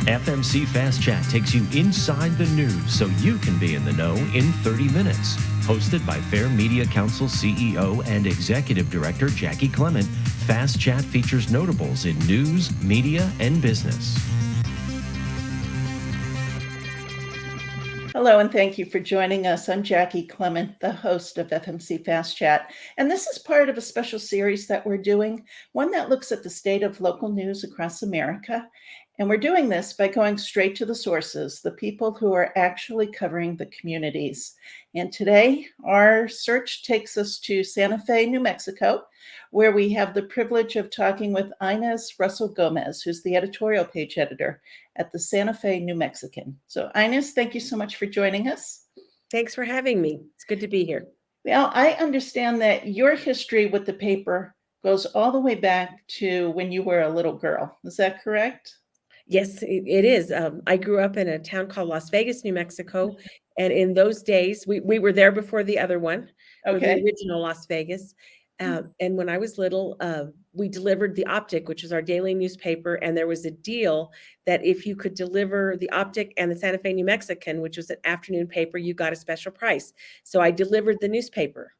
FMC Fast Chat takes you inside the news so you can be in the know in 30 minutes. Hosted by Fair Media Council CEO and Executive Director Jaci Clement, Fast Chat features notables in news, media, and business. Hello, and thank you for joining us. I'm Jaci Clement, the host of FMC Fast Chat, and this is part of a special series that we're doing, one that looks at the state of local news across America. And we're doing this by going straight to the sources, the people who are actually covering the communities. And today, our search takes us to Santa Fe, New Mexico, where we have the privilege of talking with Inez Russell Gomez, who's the editorial page editor at the Santa Fe New Mexican. So Inez, thank you so much for joining us. Thanks for having me. It's good to be here. Well, I understand that your history with the paper goes all the way back to when you were a little girl. Is that correct? Yes, it is. I grew up in a town called Las Vegas, New Mexico. And in those days, we were there before the other one, or the original Las Vegas. And when I was little, we delivered the Optic, which was our daily newspaper. And there was a deal that if you could deliver the Optic and the Santa Fe New Mexican, which was an afternoon paper, you got a special price. So I delivered the newspaper.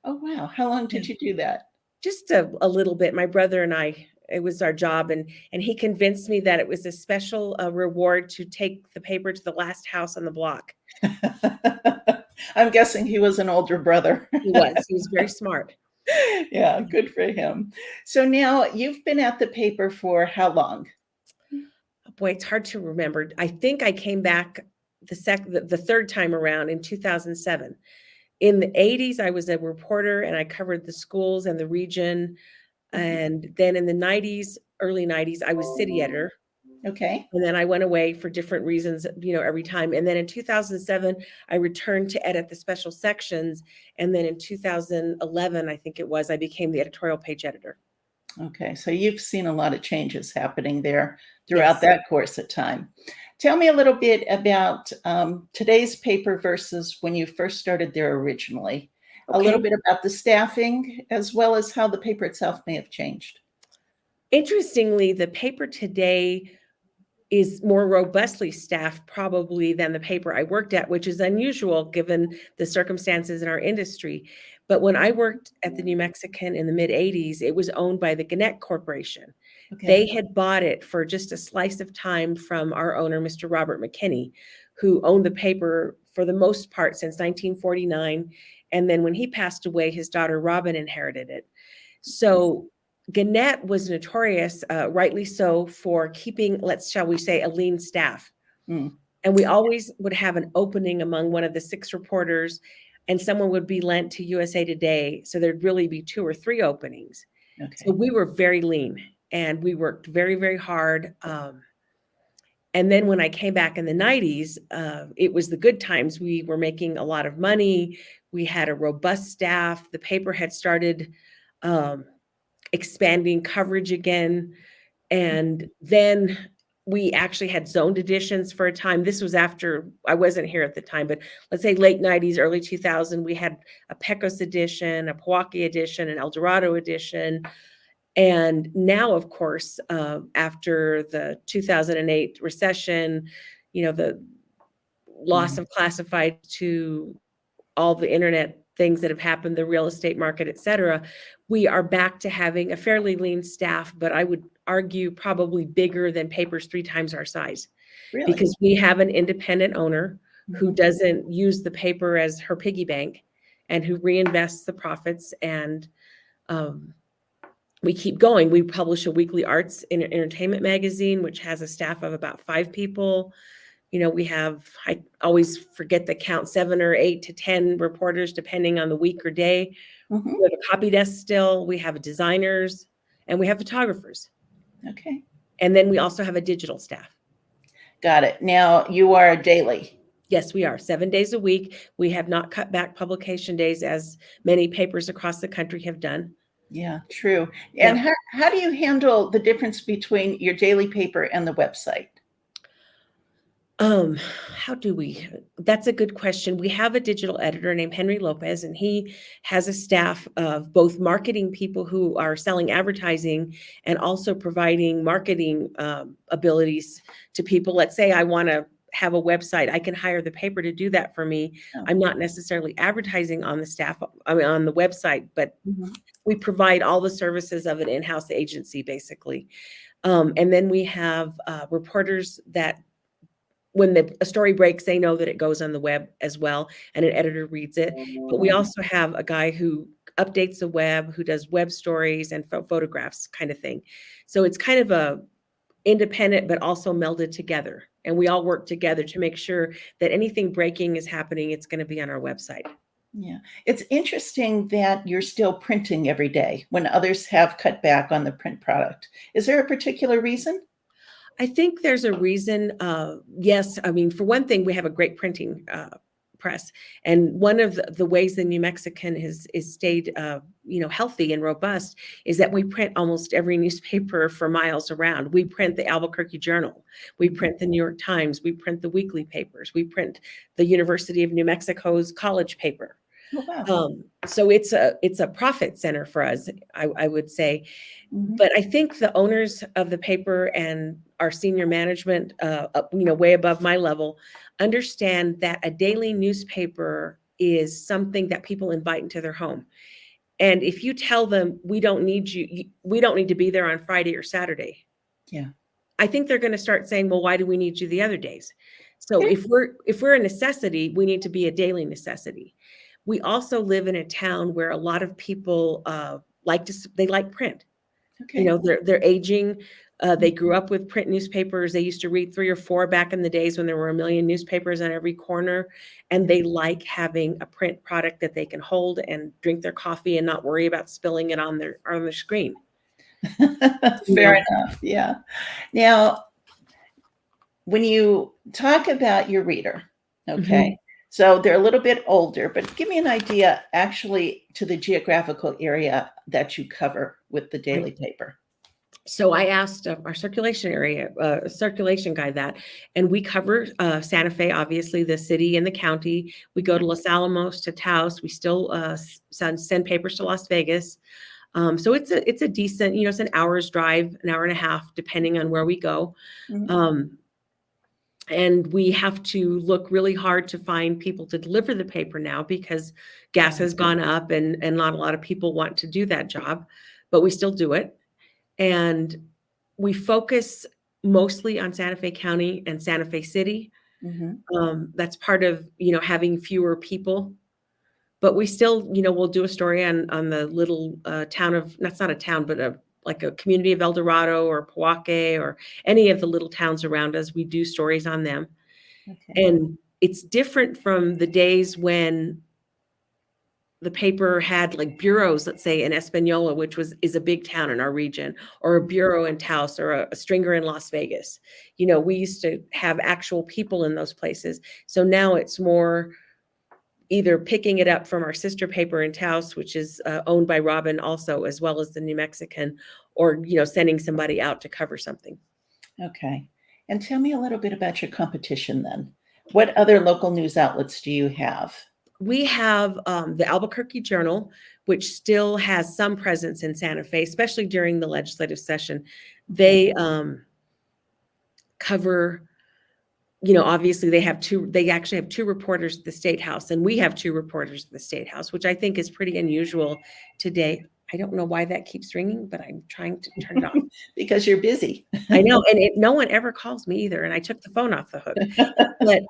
Oh, wow. How long did you do that? Just a little bit. My brother and I, it was our job. And he convinced me that it was a special reward to take the paper to the last house on the block. I'm guessing he was an older brother. He was very smart. Yeah, good for him. So now you've been at the paper for how long? Boy, it's hard to remember. I think I came back the third time around in 2007. In the 80s, I was a reporter and I covered the schools and the region. And then in the 90s, early 90s, I was city editor. Okay. And then I went away for different reasons, every time. And then in 2007, I returned to edit the special sections. And then in 2011, I think it was, I became the editorial page editor. Okay. So you've seen a lot of changes happening there throughout that course of time. Tell me a little bit about today's paper versus when you first started there originally. A little bit about the staffing, as well as how the paper itself may have changed. Interestingly, the paper today is more robustly staffed probably than the paper I worked at, which is unusual given the circumstances in our industry. But when I worked at the New Mexican in the mid-'80s, it was owned by the Gannett Corporation. Okay. They had bought it for just a slice of time from our owner, Mr. Robert McKinney, who owned the paper for the most part since 1949. And then when he passed away, his daughter Robin inherited it. So Gannett was notorious, rightly so, for keeping, shall we say, a lean staff. And we always would have an opening among one of the 6 reporters, and someone would be lent to USA Today. So there'd really be 2 or 3 openings. Okay. So we were very lean and we worked very, very hard. And then when I came back in the 90s, it was the good times. We were making a lot of money. We had a robust staff. The paper had started expanding coverage again. And then we actually had zoned editions for a time. This was after, I wasn't here at the time, but let's say late 90s, early 2000, we had a Pecos edition, a Pewaukee edition, an El Dorado edition. And now, of course, after the 2008 recession, the loss of classified to all the internet things that have happened, the real estate market, et cetera, we are back to having a fairly lean staff, but I would argue probably bigger than papers 3 times our size. Really? Because we have an independent owner who doesn't use the paper as her piggy bank and who reinvests the profits, and we keep going. We publish a weekly arts and entertainment magazine, which has a staff of about 5 people. We have, I always forget the count, 7 or 8 to 10 reporters, depending on the week or day. We have a copy desk still. We have designers and we have photographers. Okay. And then we also have a digital staff. Got it. Now you are daily. Yes, we are 7 days a week. We have not cut back publication days as many papers across the country have done. Yeah, true. And how do you handle the difference between your daily paper and the website? How do we? That's a good question. We have a digital editor named Henry Lopez, and he has a staff of both marketing people who are selling advertising and also providing marketing abilities to people. Let's say I want to have a website. I can hire the paper to do that for me. Oh. I'm not necessarily advertising on the staff, I mean, on the website, but Mhm. we provide all the services of an in-house agency, basically. And then we have reporters that when a story breaks, they know that it goes on the web as well, and an editor reads it. But we also have a guy who updates the web, who does web stories and photographs kind of thing. So it's kind of a independent, but also melded together. And we all work together to make sure that anything breaking is happening, it's going to be on our website. Yeah. It's interesting that you're still printing every day when others have cut back on the print product. Is there a particular reason? I think there's a reason. Yes, I mean, for one thing, we have a great printing press, and one of the ways the New Mexican is stayed, healthy and robust is that we print almost every newspaper for miles around. We print the Albuquerque Journal, we print the New York Times, we print the weekly papers, we print the University of New Mexico's college paper. Oh, wow. So it's a profit center for us, I would say. Mhm. But I think the owners of the paper and our senior management, way above my level, understand that a daily newspaper is something that people invite into their home. And if you tell them we don't need you, we don't need to be there on Friday or Saturday, Yeah. I think they're going to start saying, well, why do we need you the other days? So Okay. if we're a necessity, we need to be a daily necessity. We also live in a town where a lot of people they like print. Okay. They're aging. They grew up with print newspapers. They used to read 3 or 4 back in the days when there were a million newspapers on every corner, and they like having a print product that they can hold and drink their coffee and not worry about spilling it on their screen. Fair enough. Yeah. Now, when you talk about your reader, okay, Mhm. so they're a little bit older, but give me an idea actually to the geographical area that you cover with the daily paper. So I asked our circulation guy that, and we cover Santa Fe, obviously the city and the county. We go to Los Alamos, to Taos. We still send papers to Las Vegas. So it's a decent, it's an hour's drive, an hour and a half, depending on where we go. Mhm. And we have to look really hard to find people to deliver the paper now because gas has gone up and not a lot of people want to do that job, but we still do it. And we focus mostly on Santa Fe County and Santa Fe City. Mhm. That's part of, having fewer people. But we still, we'll do a story on the little town of, that's not a town, but like a community of El Dorado or Poake or any of the little towns around us. We do stories on them. Okay. And it's different from the days when the paper had like bureaus, let's say in Espanola, which is a big town in our region, or a bureau in Taos, or a stringer in Las Vegas. We used to have actual people in those places. So now it's more either picking it up from our sister paper in Taos, which is owned by Robin also, as well as the New Mexican, or sending somebody out to cover something. Okay. And tell me a little bit about your competition then. What other local news outlets do you have? We have the Albuquerque Journal, which still has some presence in Santa Fe, especially during the legislative session. They cover, obviously they actually have 2 reporters at the State House, and we have 2 reporters at the State House, which I think is pretty unusual today. I don't know why that keeps ringing, but I'm trying to turn it off. Because you're busy. I know, and no one ever calls me either, and I took the phone off the hook. But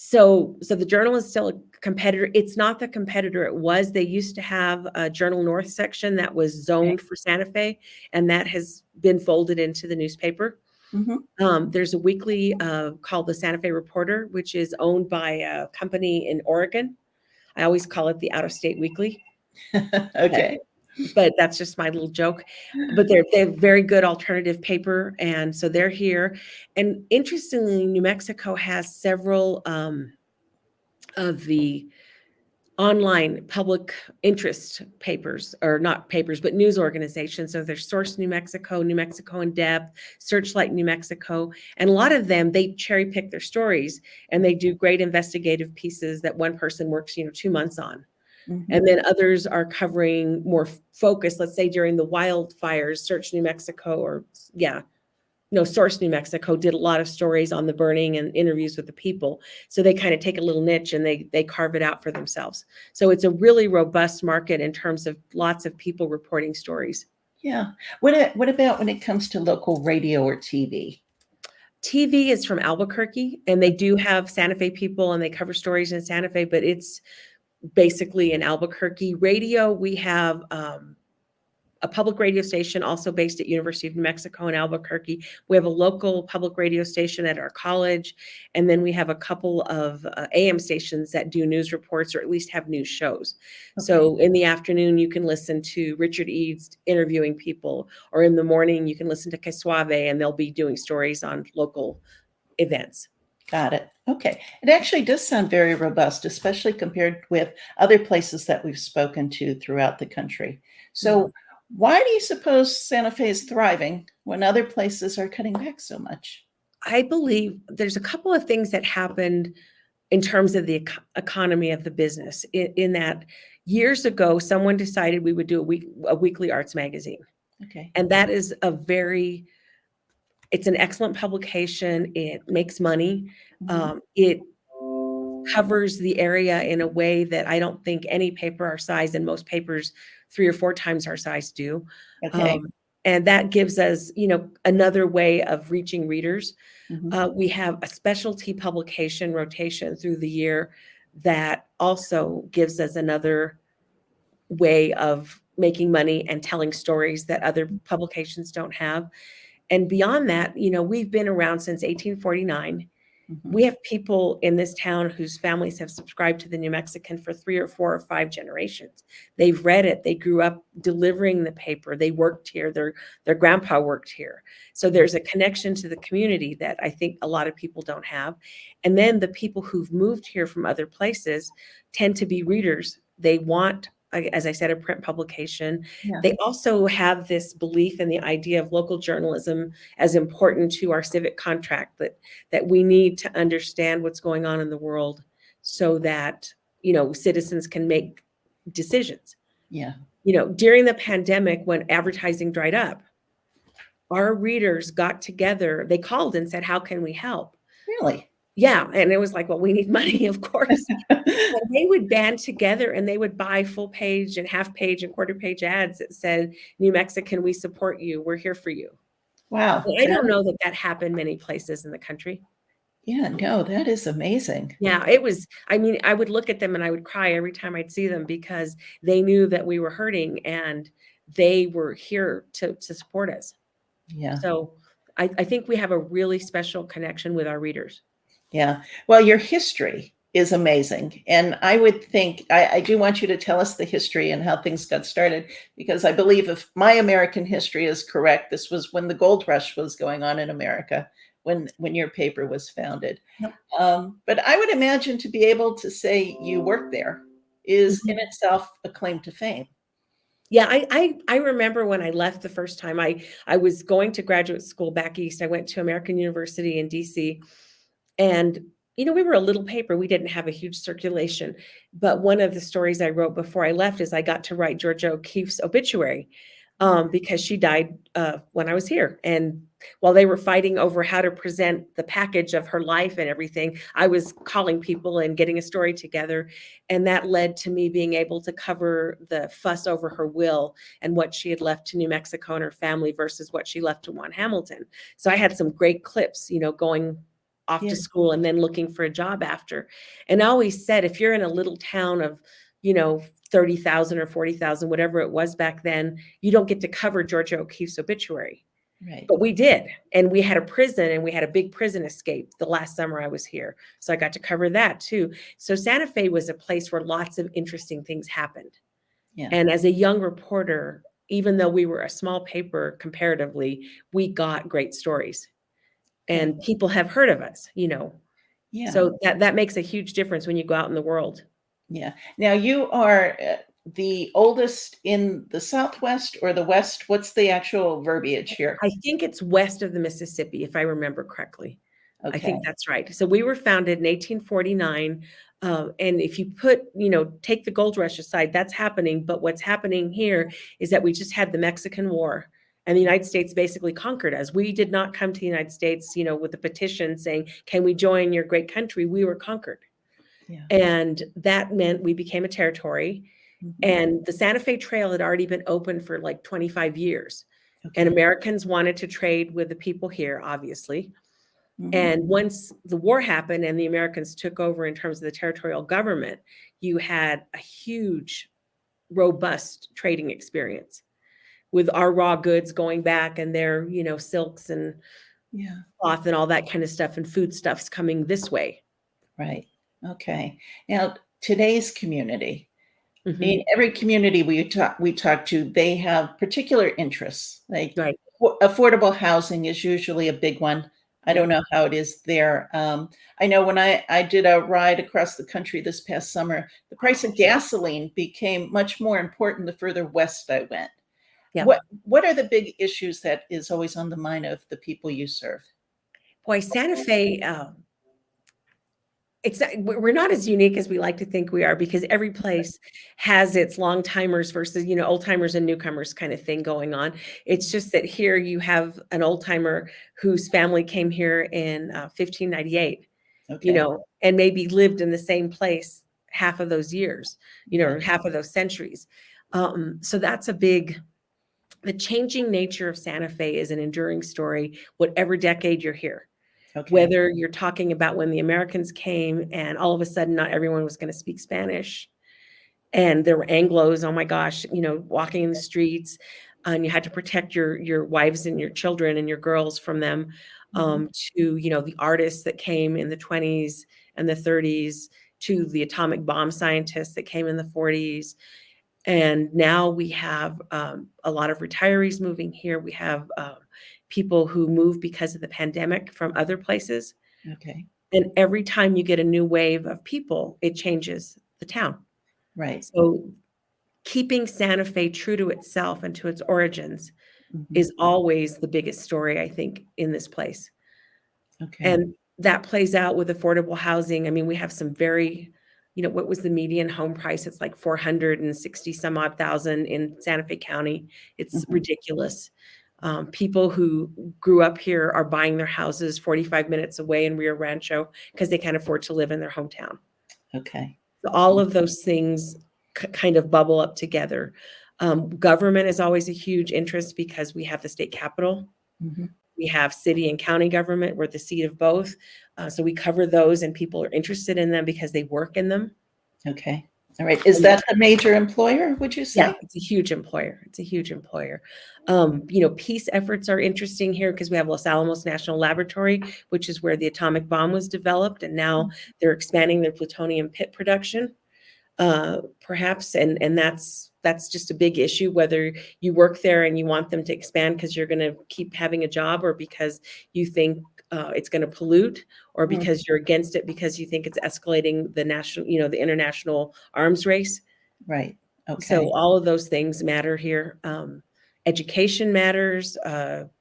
so the Journal is still a competitor. It's not the competitor it was. They used to have a Journal North section that was zoned for Santa Fe, and that has been folded into the newspaper. Mhm. There's a weekly called the Santa Fe Reporter, which is owned by a company in Oregon. I always call it the Out of State Weekly. Okay. But that's just my little joke. But they're very good alternative paper, and so they're here. And interestingly, New Mexico has several of the online public interest papers, or not papers, but news organizations. So there's Source New Mexico, New Mexico in Depth, Searchlight New Mexico. And a lot of them, they cherry pick their stories and they do great investigative pieces that one person works, 2 months on. Mm-hmm. And then others are covering more focused, let's say during the wildfires, Search New Mexico, or Source New Mexico did a lot of stories on the burning and interviews with the people. So they kind of take a little niche and they carve it out for themselves. So it's a really robust market in terms of lots of people reporting stories. Yeah. What about when it comes to local radio or TV? TV is from Albuquerque, and they do have Santa Fe people and they cover stories in Santa Fe, but it's basically in Albuquerque. Radio, we have a public radio station also based at University of New Mexico in Albuquerque. We have a local public radio station at our college. And then we have a couple of AM stations that do news reports, or at least have news shows. Okay. So in the afternoon, you can listen to Richard Eads interviewing people, or in the morning, you can listen to Quesuave and they'll be doing stories on local events. Got it. Okay. It actually does sound very robust, especially compared with other places that we've spoken to throughout the country. So why do you suppose Santa Fe is thriving when other places are cutting back so much? I believe there's a couple of things that happened in terms of the economy of the business, in that years ago, someone decided we would do a weekly arts magazine. Okay. And that is it's an excellent publication. It makes money. Mm-hmm. It covers the area in a way that I don't think any paper our size, and most papers 3 or 4 times our size, do. Okay. And that gives us, another way of reaching readers. Mm-hmm. We have a specialty publication rotation through the year that also gives us another way of making money and telling stories that other publications don't have. And beyond that, we've been around since 1849. Mm-hmm. We have people in this town whose families have subscribed to the New Mexican for 3 or 4 or 5 generations. They've read it. They grew up delivering the paper. They worked here. Their grandpa worked here. So there's a connection to the community that I think a lot of people don't have. And then the people who've moved here from other places tend to be readers. They want, as I said, a print publication. Yeah. They also have this belief in the idea of local journalism as important to our civic contract, that we need to understand what's going on in the world so that, citizens can make decisions. Yeah. During the pandemic, when advertising dried up, our readers got together. They called and said, "How can we help?" Really? Yeah. And it was like, well, we need money, of course. And they would band together and they would buy full page and half page and quarter page ads that said, "New Mexican, we support you. We're here for you." Wow. And I don't know that happened many places in the country. Yeah, no, that is amazing. Yeah, it was. I mean, I would look at them and I would cry every time I'd see them, because they knew that we were hurting and they were here to support us. Yeah. So I think we have a really special connection with our readers. Yeah. Well, your history is amazing. And I would think, I do want you to tell us the history and how things got started, because I believe if my American history is correct, this was when the gold rush was going on in America, when your paper was founded. Yep. But I would imagine to be able to say you worked there is in itself a claim to fame. Yeah, I remember when I left the first time, I was going to graduate school back east. I went to American University in DC. And, we were a little paper. We didn't have a huge circulation. But one of the stories I wrote before I left is I got to write Georgia O'Keeffe's obituary, because she died when I was here. And while they were fighting over how to present the package of her life and everything, I was calling people and getting a story together. And that led to me being able to cover the fuss over her will and what she had left to New Mexico and her family versus what she left to Juan Hamilton. So I had some great clips, going off to school and then looking for a job after. And I always said, if you're in a little town of, 30,000 or 40,000, whatever it was back then, you don't get to cover Georgia O'Keeffe's obituary. Right. But we did. And we had a prison, and we had a big prison escape the last summer I was here. So I got to cover that too. So Santa Fe was a place where lots of interesting things happened. Yeah. And as a young reporter, even though we were a small paper comparatively, we got great stories. And people have heard of us, Yeah. So that makes a huge difference when you go out in the world. Yeah. Now you are the oldest in the Southwest or the West. What's the actual verbiage here? I think it's west of the Mississippi, if I remember correctly. I Okay. think that's right. So we were founded in 1849. And if you take the gold rush aside, that's happening. But what's happening here is that we just had the Mexican War, and the United States basically conquered us. We did not come to the United States, with a petition saying, can we join your great country? We were conquered. Yeah. And that meant we became a territory. Mhm. And the Santa Fe Trail had already been open for like 25 years. Okay. And Americans wanted to trade with the people here, obviously. Mhm. And once the war happened and the Americans took over in terms of the territorial government, you had a huge, robust trading experience with our raw goods going back and their, silks and Yeah. cloth and all that kind of stuff and foodstuffs coming this way. Right. Okay. Now, today's community, in Mhm. every community we talk to, they have particular interests. Like Right. affordable housing is usually a big one. I don't Yep. know how it is there. I know when I did a ride across the country this past summer, the price of gasoline became much more important the further west I went. Yeah. What are the big issues that is always on the mind of the people you serve? Boy, Santa Fe, we're not as unique as we like to think we are, because every place has its long timers versus, old timers and newcomers kind of thing going on. It's just that here you have an old timer whose family came here in 1598, Okay. and maybe lived in the same place half of those years, Yeah. or half of those centuries. So that's the changing nature of Santa Fe is an enduring story, whatever decade you're here. Okay. Whether you're talking about when the Americans came and all of a sudden not everyone was going to speak Spanish, and there were Anglos, oh my gosh, walking in the streets, and you had to protect your wives and your children and your girls from them, Mhm. to, the artists that came in the 20s and the 30s, to the atomic bomb scientists that came in the 40s. And now we have a lot of retirees moving here. We have people who move because of the pandemic from other places. Okay. And every time you get a new wave of people, it changes the town. Right. So keeping Santa Fe true to itself and to its origins Mhm. is always the biggest story, I think, in this place. Okay. And that plays out with affordable housing. I mean, we have some very, what was the median home price? It's like 460 some odd thousand in Santa Fe County. It's Mhm. ridiculous. People who grew up here are buying their houses 45 minutes away in Rio Rancho because they can't afford to live in their hometown. Okay. So all of those things kind of bubble up together. Government is always a huge interest because we have the state capitol. Mhm. We have city and county government. We're the seat of both. So we cover those, and people are interested in them because they work in them. Okay. All right. Is And that the major employer, would you yeah, say? it's a huge employer. It's a huge employer. Peace efforts are interesting here because we have Los Alamos National Laboratory, which is where the atomic bomb was developed, and now they're expanding their plutonium pit production. Perhaps, and that's just a big issue, whether you work there and you want them to expand because you're going to keep having a job, or because you think it's going to pollute, or Mm. because you're against it because you think it's escalating the national, the international arms race. Right. So Okay. all of those things matter here. Education matters.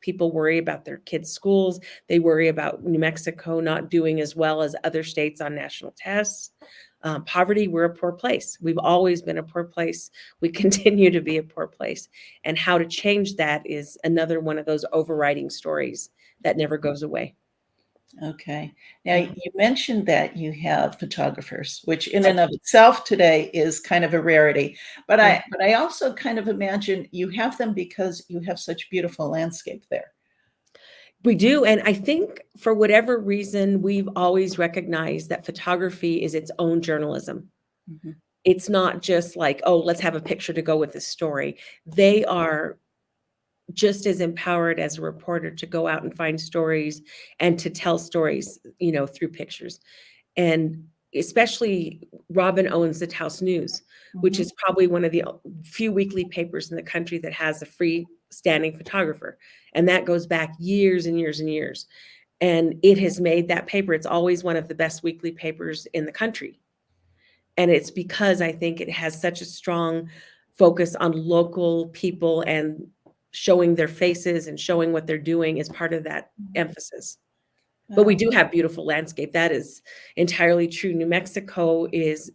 People worry about their kids' schools. They worry about New Mexico not doing as well as other states on national tests. Poverty, we're a poor place. We've always been a poor place. We continue to be a poor place. And how to change that is another one of those overriding stories that never goes away. Okay. Now, Yeah. you mentioned that you have photographers, which in and of itself today is kind of a rarity. But Yeah. I also kind of imagine you have them because you have such beautiful landscape there. We do. And I think for whatever reason, we've always recognized that photography is its own journalism. Mhm. It's not just like, oh, let's have a picture to go with the story. They are just as empowered as a reporter to go out and find stories and to tell stories, through pictures. And especially Robin owns the Taos News, which Mhm. is probably one of the few weekly papers in the country that has a freestanding photographer. And that goes back years and years and years. And it has made that paper, it's always one of the best weekly papers in the country. And it's because I think it has such a strong focus on local people and showing their faces and showing what they're doing is part of that emphasis. But we do have beautiful landscape. That is entirely true. New Mexico is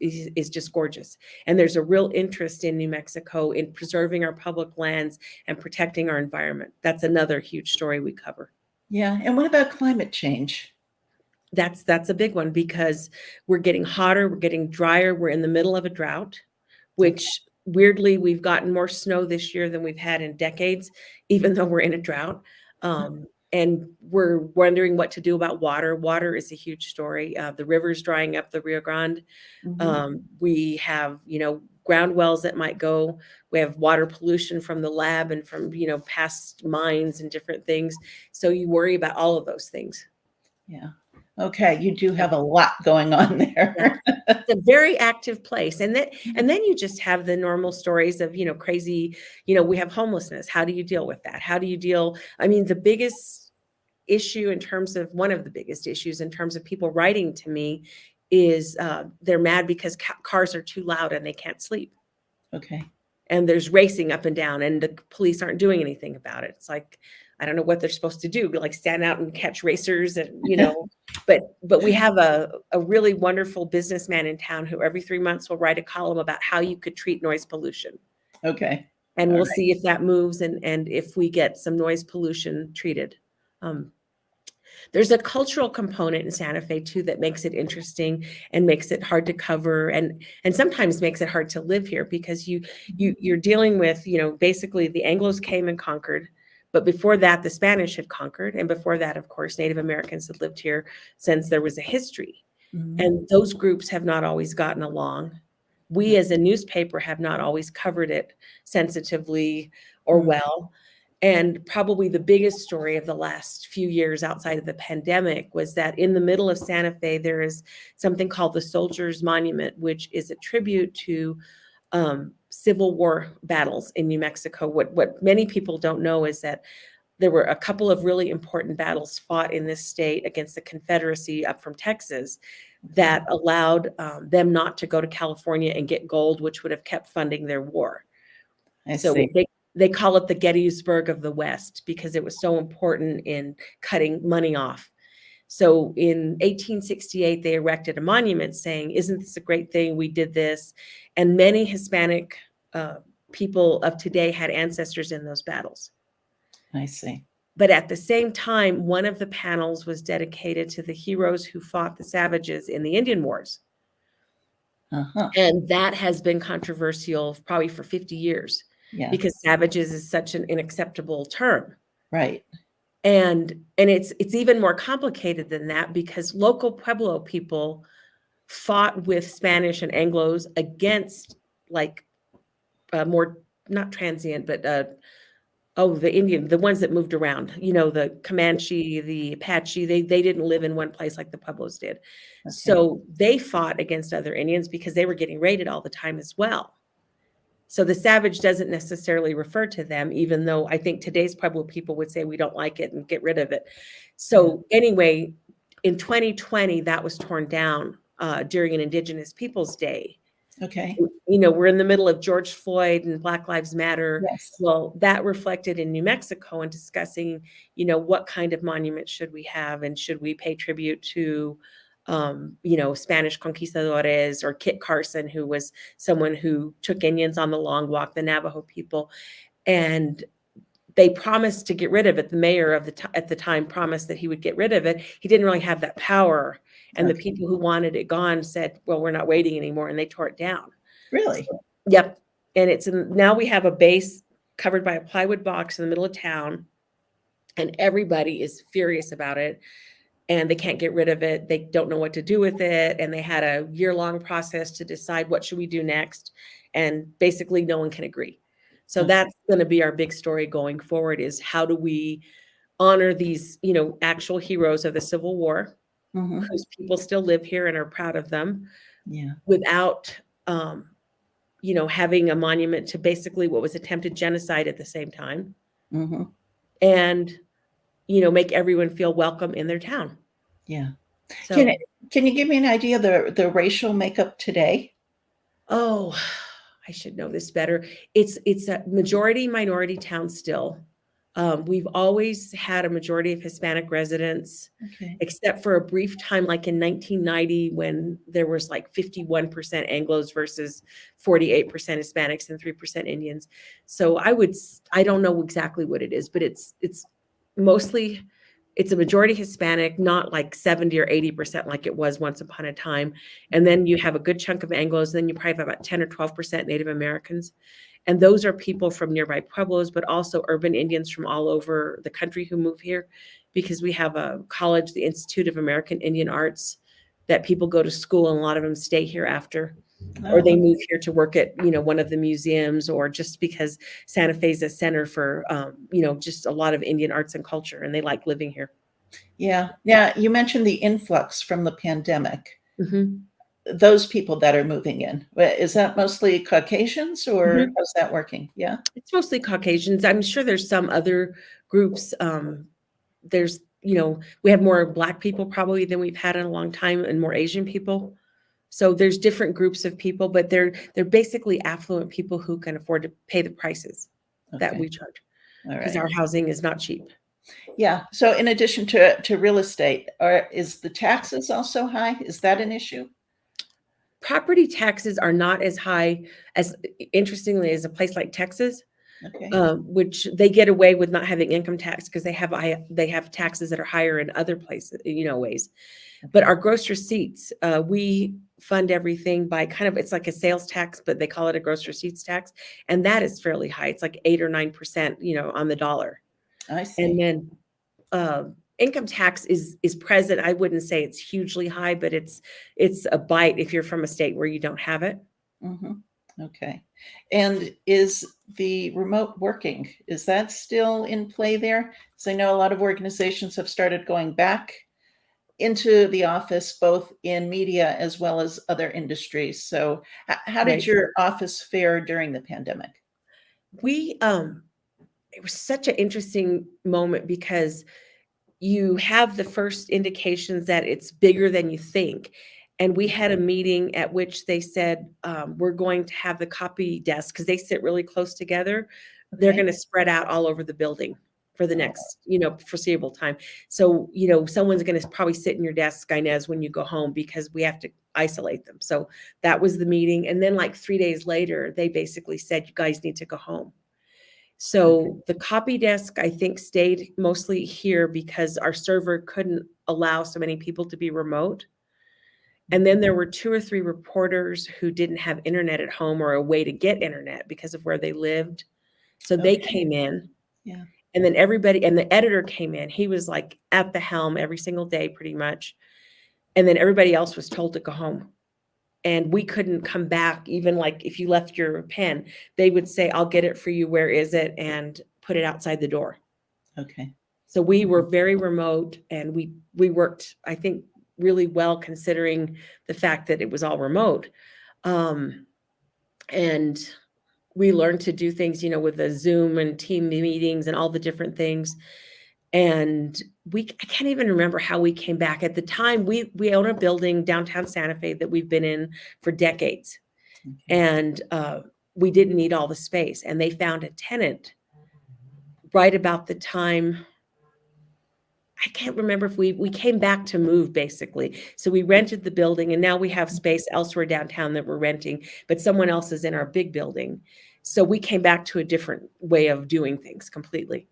just gorgeous. And there's a real interest in New Mexico in preserving our public lands and protecting our environment. That's another huge story we cover. Yeah. And what about climate change? That's a big one because we're getting hotter, we're getting drier, we're in the middle of a drought, which weirdly we've gotten more snow this year than we've had in decades, even though we're in a drought. And we're wondering what to do about water. Water is a huge story. The river's drying up, the Rio Grande. We have, ground wells that might go. We have water pollution from the lab and from, past mines and different things. So you worry about all of those things. Yeah. Okay. You do have a lot going on there. Yeah. It's a very active place. And then you just have the normal stories of, crazy, we have homelessness. How do you deal with that? How do you deal? I mean, the biggest issue one of the biggest issues in terms of people writing to me is they're mad because cars are too loud and they can't sleep. Okay. And there's racing up and down and the police aren't doing anything about it. It's like, I don't know what they're supposed to do, like stand out and catch racers and, but we have a really wonderful businessman in town who every 3 months will write a column about how you could treat noise pollution. Okay. And we'll see if that moves and if we get some noise pollution treated. There's a cultural component in Santa Fe too that makes it interesting and makes it hard to cover and sometimes makes it hard to live here because you're dealing with, basically the Anglos came and conquered, but before that the Spanish had conquered, and before that, of course, Native Americans had lived here since there was a history. And those groups have not always gotten along. We as a newspaper have not always covered it sensitively or well. And probably the biggest story of the last few years outside of the pandemic was that in the middle of Santa Fe, there is something called the Soldiers Monument, which is a tribute to Civil War battles in New Mexico. What many people don't know is that there were a couple of really important battles fought in this state against the Confederacy up from Texas that allowed them not to go to California and get gold, which would have kept funding their war. I see. They call it the Gettysburg of the West because it was so important in cutting money off. So in 1868, they erected a monument saying, isn't this a great thing? We did this. And many Hispanic people of today had ancestors in those battles. I see. But at the same time, one of the panels was dedicated to the heroes who fought the savages in the Indian Wars. And that has been controversial probably for 50 years. Yeah. Because savages is such an unacceptable term. Right. And it's even more complicated than that because local Pueblo people fought with Spanish and Anglos against more, not transient, but the Indian, the ones that moved around, the Comanche, the Apache, they didn't live in one place like the Pueblos did. Okay. So they fought against other Indians because they were getting raided all the time as well. So the savage doesn't necessarily refer to them, even though I think today's Pueblo people would say we don't like it and get rid of it. So anyway, in 2020, that was torn down during an Indigenous Peoples Day. Okay. We're in the middle of George Floyd and Black Lives Matter. Yes. Well, that reflected in New Mexico and discussing, what kind of monument should we have and should we pay tribute to Spanish conquistadores or Kit Carson, who was someone who took Indians on the long walk, the Navajo people. And they promised to get rid of it. The mayor at the time promised that he would get rid of it. He didn't really have that power. And the people who wanted it gone said, well, we're not waiting anymore. And they tore it down. Really? So, yep. And now we have a base covered by a plywood box in the middle of town. And everybody is furious about it. And they can't get rid of it. They don't know what to do with it. And they had a year-long process to decide what should we do next. And basically no one can agree. So that's going to be our big story going forward is how do we honor these, actual heroes of the Civil War, whose people still live here and are proud of them, without, having a monument to basically what was attempted genocide at the same time. And, make everyone feel welcome in their town. Yeah. So, can you give me an idea of the racial makeup today? Oh, I should know this better. It's a majority minority town still. We've always had a majority of Hispanic residents, Okay. except for a brief time, like in 1990, when there was like 51% Anglos versus 48% Hispanics and 3% Indians. So I don't know exactly what it is, but it's mostly, it's a majority Hispanic, not like 70 or 80% like it was once upon a time. And then you have a good chunk of Anglos, and then you probably have about 10 or 12% Native Americans. And those are people from nearby pueblos, but also urban Indians from all over the country who move here, because we have a college, the Institute of American Indian Arts, that people go to school, and a lot of them stay here after, or they Oh, move here to work at, one of the museums, or just because Santa Fe is a center for, just a lot of Indian arts and culture, and they like living here. yeah. Yeah. You mentioned the influx from the pandemic. Mhm. Those people that are moving in, is that mostly Caucasians or Mhm. how's that working? Yeah. It's mostly Caucasians. I'm sure there's some other groups. There's, we have more Black people probably than we've had in a long time, and more Asian people. So there's different groups of people, but they're basically affluent people who can afford to pay the prices that Okay. we charge, All because right. our housing is not cheap. Yeah. So in addition to real estate, is the taxes also high? Is that an issue? Property taxes are not as high as, interestingly, as a place like Texas, Okay. which they get away with not having income tax because they have taxes that are higher in other places, ways. But Okay. our gross receipts, we fund everything by kind of, it's like a sales tax, but they call it a gross receipts tax, and that is fairly high. It's like 8 or 9%, on the dollar. I And see. then income tax is present. I wouldn't say it's hugely high, but it's a bite if you're from a state where you don't have it. Hmm. Okay. And is the remote working, is that still in play there? Because I know a lot of organizations have started going back into the office, both in media as well as other industries. So how did Right. your office fare during the pandemic? We it was such an interesting moment, because you have the first indications that it's bigger than you think. And we had a meeting at which they said, we're going to have the copy desk, because they sit really close together. They're Okay. going to spread out all over the building for the Oh, next, foreseeable time. So, someone's going to probably sit in your desk, Inez, when you go home, because we have to isolate them. So that was the meeting. And then like 3 days later, they basically said, you guys need to go home. okay. So the copy desk, I think, stayed mostly here because our server couldn't allow so many people to be remote. And then there were 2 or 3 reporters who didn't have internet at home, or a way to get internet because of where they lived. So they Okay. came in, Yeah. and then and the editor came in. He was like at the helm every single day, pretty much. And then everybody else was told to go home. And we couldn't come back. Even like if you left your pen, they would say, I'll get it for you. Where is it? And put it outside the door. Okay. So we were very remote, and we worked, I think, really well, considering the fact that it was all remote. Um, and we learned to do things, with the Zoom and team meetings and all the different things. And I can't even remember how we came back. At the time, we own a building downtown Santa Fe that we've been in for decades. Okay. And we didn't need all the space. And they found a tenant right about the time. I can't remember if we came back to move, basically. So we rented the building, and now we have space elsewhere downtown that we're renting, but someone else is in our big building. So we came back to a different way of doing things completely.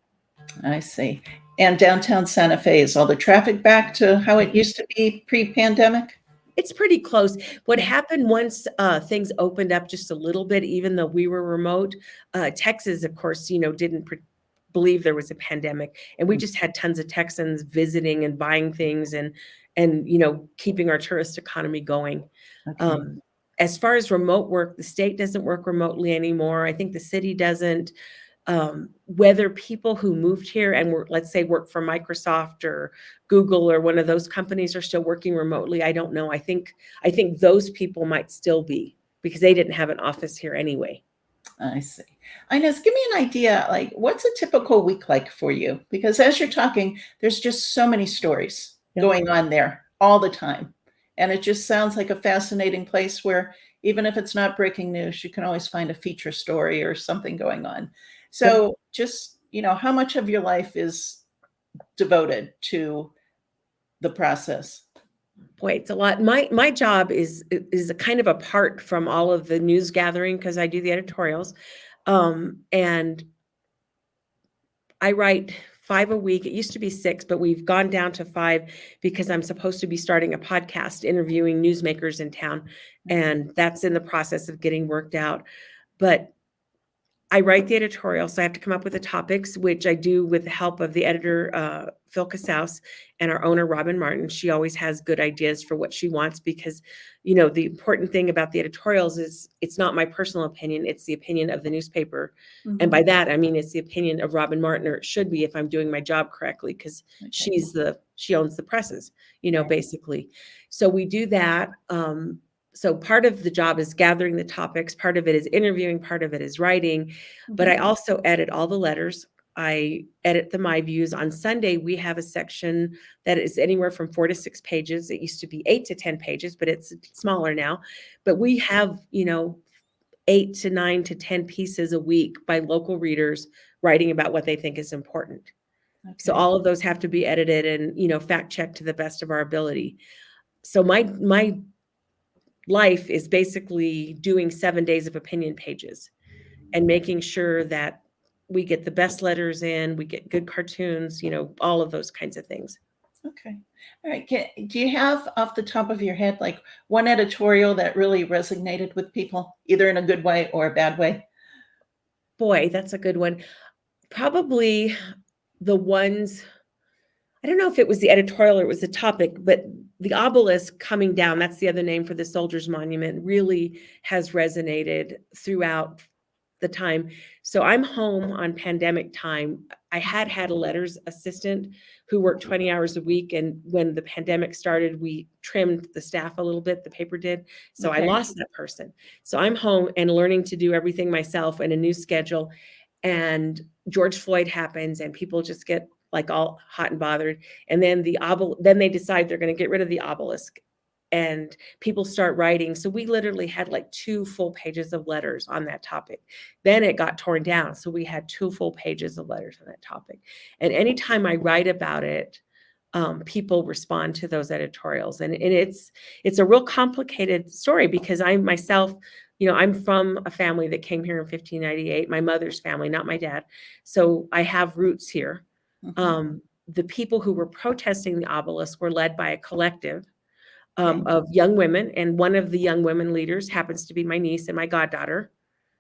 I see. And downtown Santa Fe, is all the traffic back to how it used to be pre-pandemic? It's pretty close. What Yeah. happened once things opened up just a little bit, even though we were remote, Texas, of course, didn't believe there was a pandemic, and we just had tons of Texans visiting and buying things, and keeping our tourist economy going. Okay. Um, as far as remote work, the state doesn't work remotely anymore. I think the city doesn't. Whether people who moved here and let's say, work for Microsoft or Google or one of those companies are still working remotely, I don't know. I think those people might still be, because they didn't have an office here anyway. I see. Inez, give me an idea, like what's a typical week like for you? Because as you're talking, there's just so many stories Yeah. going on there all the time. And it just sounds like a fascinating place where even if it's not breaking news, you can always find a feature story or something going on. So just, how much of your life is devoted to the process? Boy, it's a lot. My job is a kind of apart from all of the news gathering because I do the editorials, and I write 5 a week. It used to be 6, but we've gone down to 5 because I'm supposed to be starting a podcast interviewing newsmakers in town, and that's in the process of getting worked out. But I write the editorial, so I have to come up with the topics, which I do with the help of the editor, Phil Casaus, and our owner, Robin Martin. She always has good ideas for what she wants because, the important thing about the editorials is it's not my personal opinion, it's the opinion of the newspaper. Mhm. And by that, I mean, it's the opinion of Robin Martin, or it should be if I'm doing my job correctly, because Okay. she owns the presses, Right. basically. So we do that. So part of the job is gathering the topics, part of it is interviewing, part of it is writing, but I also edit all the letters. I edit the My Views. On Sunday, we have a section that is anywhere from 4 to 6 pages. It used to be 8 to 10 pages, but it's smaller now. But we have, 8 to 9 to 10 pieces a week by local readers writing about what they think is important. So Okay. all of those have to be edited and, fact checked to the best of our ability. So my life is basically doing 7 days of opinion pages and making sure that we get the best letters in, we get good cartoons, all of those kinds of things. Okay. All right. Do you have off the top of your head, like one editorial that really resonated with people, either in a good way or a bad way? Boy, that's a good one. Probably the ones, I don't know if it was the editorial or it was the topic, but the obelisk coming down, that's the other name for the soldiers monument, really has resonated throughout the time. So I'm home on pandemic time. I had a letters assistant who worked 20 hours a week. And when the pandemic started, we trimmed the staff a little bit, the paper did. So I Okay. lost that person. So I'm home and learning to do everything myself in a new schedule. And George Floyd happens and people just get like all hot and bothered. And then then they decide they're going to get rid of the obelisk and people start writing. So we literally had like 2 full pages of letters on that topic. Then it got torn down. So we had 2 full pages of letters on that topic. And anytime I write about it, people respond to those editorials. And it's a real complicated story because I myself, I'm from a family that came here in 1598, my mother's family, not my dad. So I have roots here. The people who were protesting the obelisk were led by a collective of young women, and one of the young women leaders happens to be my niece and my goddaughter.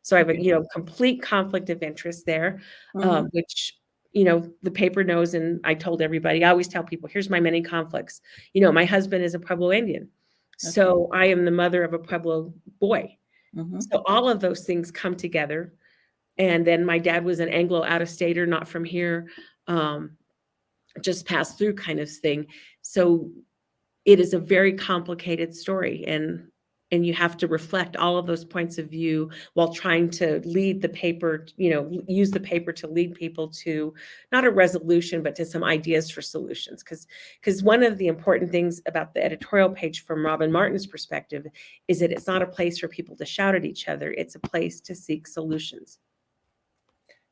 So I have a complete conflict of interest there, which the paper knows, and I told everybody. I always tell people, here's my many conflicts. My husband is a Pueblo Indian, so I am the mother of a Pueblo boy. So all of those things come together, and then my dad was an Anglo out-of-stater, not from here, just passed through kind of thing. So it is a very complicated story, and you have to reflect all of those points of view while trying to lead the paper, use the paper to lead people to not a resolution, but to some ideas for solutions. Because one of the important things about the editorial page from Robin Martin's perspective is that it's not a place for people to shout at each other. It's a place to seek solutions.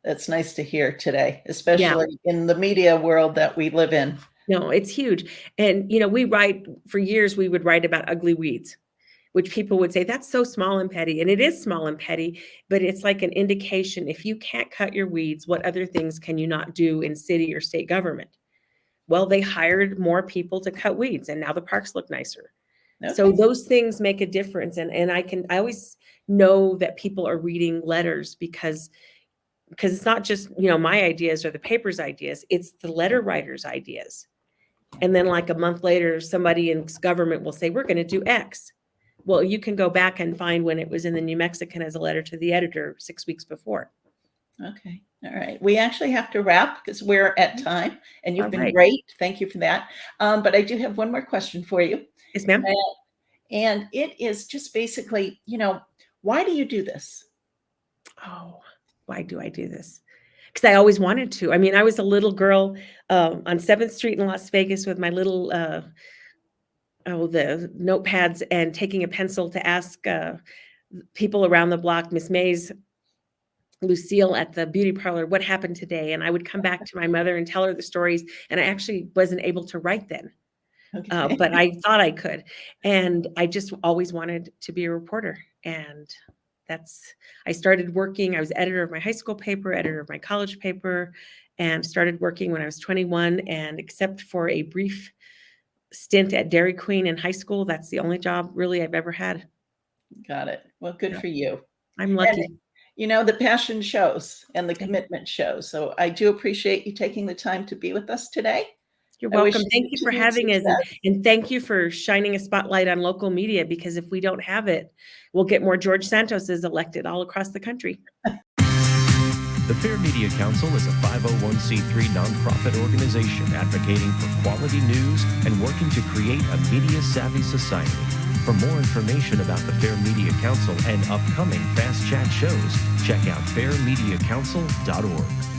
That's nice to hear today, especially in the media world that we live in. No, it's huge. And, we write, for years, we would write about ugly weeds, which people would say, that's so small and petty. And it is small and petty, but it's like an indication. If you can't cut your weeds, what other things can you not do in city or state government? Well, they hired more people to cut weeds, and now the parks look nicer. Okay. So those things make a difference. And I always know that people are reading letters because it's not just, my ideas or the paper's ideas, it's the letter writer's ideas. And then like a month later, somebody in government will say, we're going to do X. Well, you can go back and find when it was in the New Mexican as a letter to the editor 6 weeks before. Okay. All right. We actually have to wrap because we're at time, and you've been right. great. Thank you for that. But I do have one more question for you. Yes, ma'am. And it is just basically, why do you do this? Oh, why do I do this? Because I always wanted to. I mean, I was a little girl on 7th Street in Las Vegas with my little the notepads and taking a pencil to ask people around the block, Miss Mays, Lucille at the beauty parlor, what happened today? And I would come back to my mother and tell her the stories. And I actually wasn't able to write then, Okay. but I thought I could. And I just always wanted to be a reporter. And I started working. I was editor of my high school paper, editor of my college paper, and started working when I was 21. And except for a brief stint at Dairy Queen in high school, that's the only job really I've ever had. Got it. Well, good for you. I'm lucky. And, the passion shows and the commitment shows. So I do appreciate you taking the time to be with us today. You're I wish welcome. Thank you for continued having us, success. and thank you for shining a spotlight on local media, because if we don't have it, we'll get more George Santoses elected all across the country. The Fair Media Council is a 501c3 nonprofit organization advocating for quality news and working to create a media-savvy society. For more information about the Fair Media Council and upcoming Fast Chat shows, check out fairmediacouncil.org.